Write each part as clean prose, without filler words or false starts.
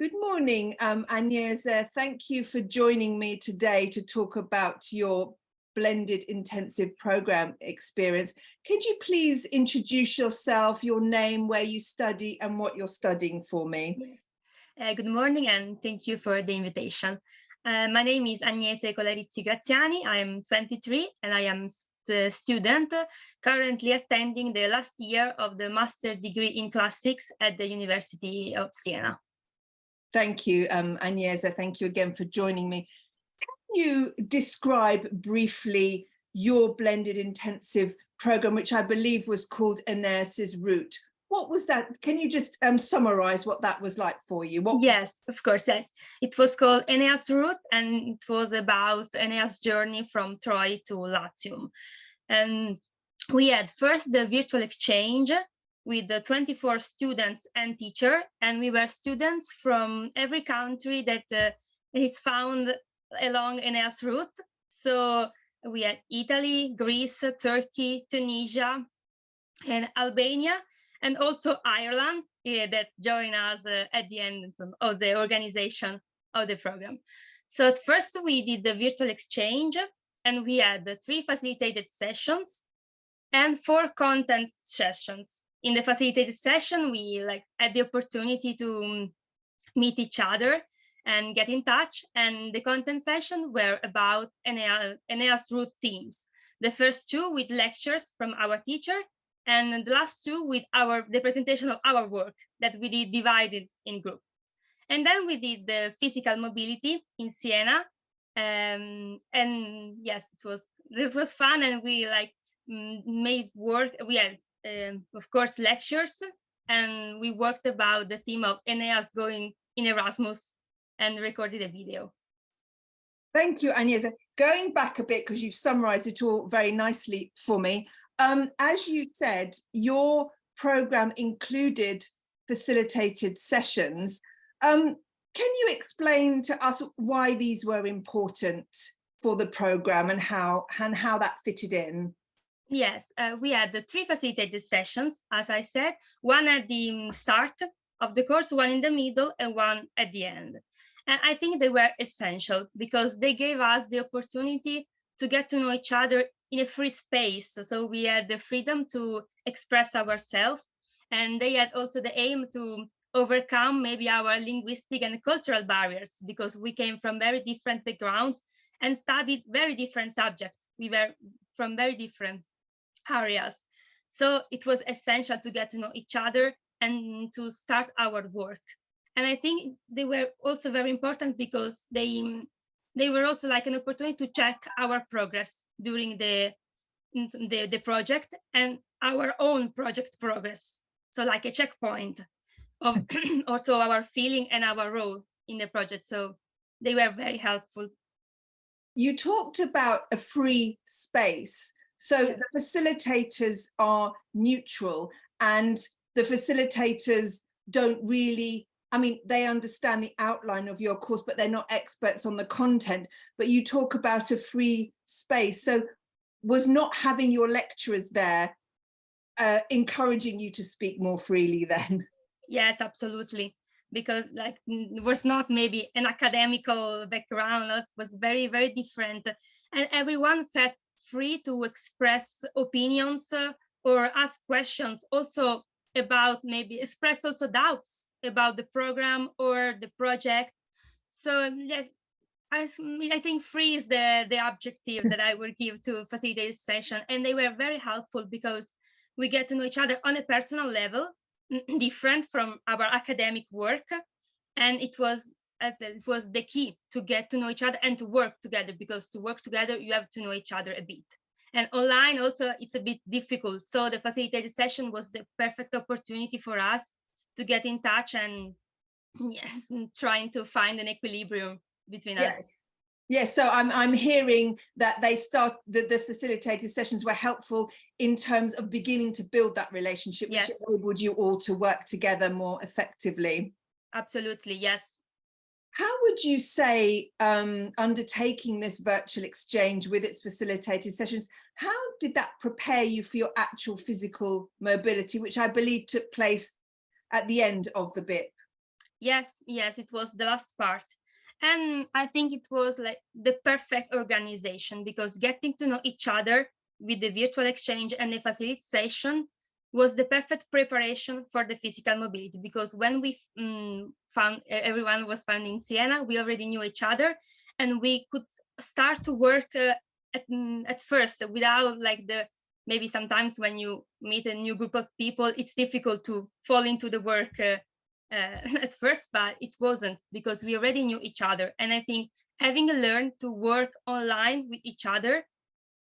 Good morning, Agnese. Thank you for joining me today to talk about your blended intensive program experience. Could you please introduce yourself, your name, where you study and what you're studying for me? Yes. Good morning and thank you for the invitation. My name is Agnese Colarizi Graziani. I am 23 and I am the student currently attending the last year of the master degree in classics at the University of Siena. Thank you, Agnese. Thank you again for joining me. Can you describe briefly your blended intensive program, which I believe was called Aeneas Route? What was that? Can you just summarize what that was like for you? Yes, of course, yes. It was called Aeneas Route and it was about Aeneas' journey from Troy to Latium. And we had first the virtual exchange with the 24 students and teacher, and we were students from every country that is found along Aeneas Route. So we had Italy, Greece, Turkey, Tunisia, and Albania, and also Ireland that joined us at the end of the organization of the program. So at first we did the virtual exchange and we had 3 facilitated sessions and 4 content sessions. In the facilitated session, we had the opportunity to meet each other and get in touch. And the content session were about Aeneas Route themes. The first 2 with lectures from our teacher, and the last 2 with the presentation of our work that we did divided in group. And then we did the physical mobility in Siena. And yes, this was fun, and we made work. We had of course lectures, and we worked about the theme of Aeneas going in Erasmus and recorded a video. Thank you, Agnese. Going back a bit, because you've summarized it all very nicely for me. As you said, your program included facilitated sessions. Can you explain to us why these were important for the program and how that fitted in? Yes, we had the 3 facilitated sessions, as I said, one at the start of the course, one in the middle, and one at the end. And I think they were essential because they gave us the opportunity to get to know each other in a free space. So we had the freedom to express ourselves, and they had also the aim to overcome maybe our linguistic and cultural barriers, because we came from very different backgrounds and studied very different subjects. We were from very different areas. So it was essential to get to know each other and to start our work. And I think they were also very important because they were also like an opportunity to check our progress during the project and our own project progress. So like a checkpoint of also our feeling and our role in the project. So they were very helpful. You talked about a free space. So Yes. The facilitators are neutral, and the facilitators don't really, I mean, they understand the outline of your course, but they're not experts on the content. But you talk about a free space. So was not having your lecturers there encouraging you to speak more freely then? Yes, absolutely. Because it was not maybe an academical background, it was very, very different. And everyone felt free to express opinions or ask questions, also about maybe express also doubts about the program or the project. So yes, I think free is the objective that I would give to facilitate this session. And they were very helpful because we get to know each other on a personal level, different from our academic work. And it was the key to get to know each other and to work together, because to work together, you have to know each other a bit. And online also, it's a bit difficult. So the facilitated session was the perfect opportunity for us to get in touch and yes, trying to find an equilibrium between us. Yes, so I'm hearing that the facilitated sessions were helpful in terms of beginning to build that relationship, which enabled you all to work together more effectively. Absolutely, yes. How would you say undertaking this virtual exchange with its facilitated sessions, how did that prepare you for your actual physical mobility, which I believe took place at the end of the BIP? Yes, yes, it was the last part. And I think it was like the perfect organization, because getting to know each other with the virtual exchange and the facilitation was the perfect preparation for the physical mobility. Because when we found everyone was found in Siena, we already knew each other, and we could start to work at first without like the, maybe sometimes when you meet a new group of people, it's difficult to fall into the work at first, but it wasn't, because we already knew each other. And I think having learned to work online with each other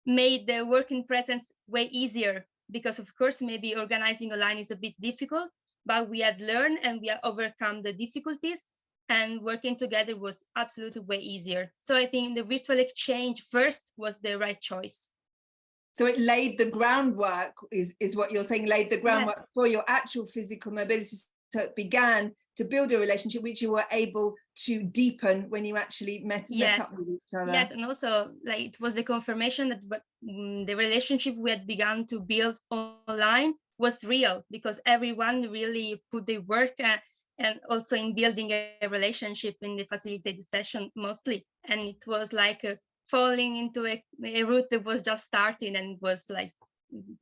made the work in presence way easier, because of course maybe organizing online is a bit difficult, but we had learned and we had overcome the difficulties, and working together was absolutely way easier. So I think the virtual exchange first was the right choice. So it laid the groundwork, is what you're saying, laid the groundwork, yes, for your actual physical mobility. So it began to build a relationship which you were able to deepen when you actually met up with each other. Yes, and also like it was the confirmation that the relationship we had begun to build online was real, because everyone really put their work and also in building a relationship in the facilitated session mostly. And it was like falling into a route that was just starting, and it was like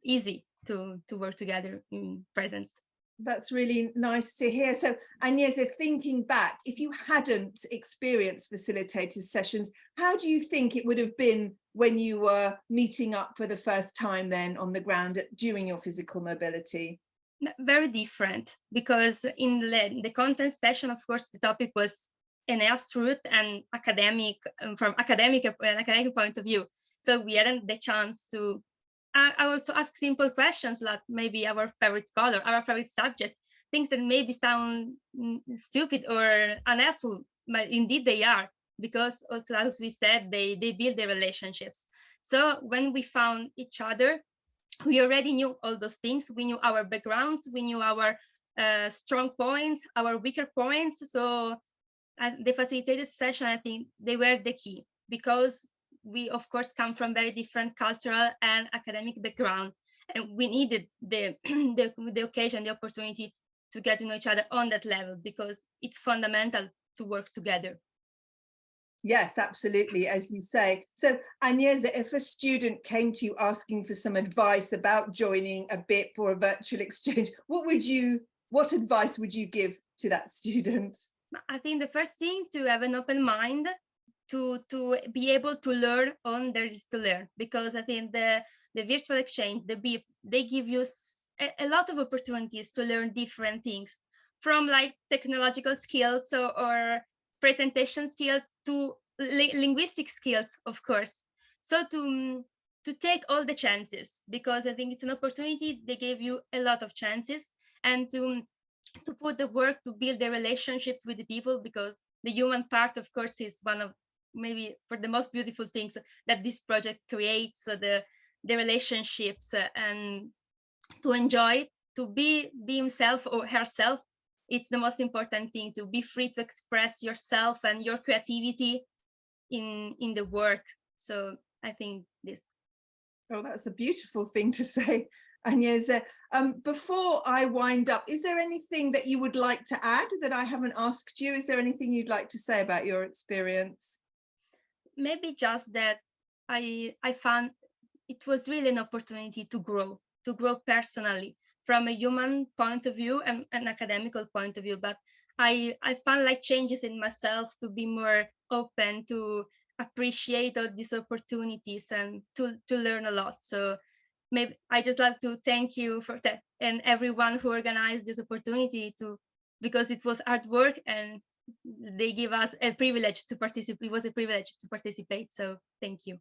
easy to work together in presence. That's really nice to hear. So Agnese, thinking back, if you hadn't experienced facilitated sessions, how do you think it would have been when you were meeting up for the first time then on the ground during your physical mobility? Very different, because in the content session, of course, the topic was Aeneas Route and academic, from an academic point of view. So we hadn't the chance to I also ask simple questions like maybe our favorite color, our favorite subject, things that maybe sound stupid or unhelpful, but indeed they are, because also, as we said, they build their relationships. So when we found each other, we already knew all those things. We knew our backgrounds, we knew our strong points, our weaker points. So the facilitated session, I think they were the key, because we of course come from very different cultural and academic background, and we needed the the occasion, the opportunity to get to know each other on that level, because it's fundamental to work together. Yes, absolutely, as you say. So Agnese, if a student came to you asking for some advice about joining a BIP or a virtual exchange, what advice would you give to that student? I think the first thing, to have an open mind, to be able to learn on there is to learn, because I think the virtual exchange, the BIP, they give you a lot of opportunities to learn different things, from like technological skills or presentation skills to linguistic skills, of course. So to take all the chances, because I think it's an opportunity. They gave you a lot of chances, and to put the work to build a relationship with the people, because the human part, of course, is one of maybe for the most beautiful things that this project creates, the relationships, and to enjoy, to be himself or herself. It's the most important thing, to be free to express yourself and your creativity in the work. So I think this. Oh, that's a beautiful thing to say, Agnese. Before I wind up, is there anything that you would like to add that I haven't asked you? Is there anything you'd like to say about your experience? Maybe just that I found it was really an opportunity to grow personally, from a human point of view and an academical point of view. But I found like changes in myself, to be more open, to appreciate all these opportunities, and to learn a lot. So maybe I just like to thank you for that, and everyone who organized this opportunity, because it was hard work, and they give us a privilege to participate. It was a privilege to participate. So thank you.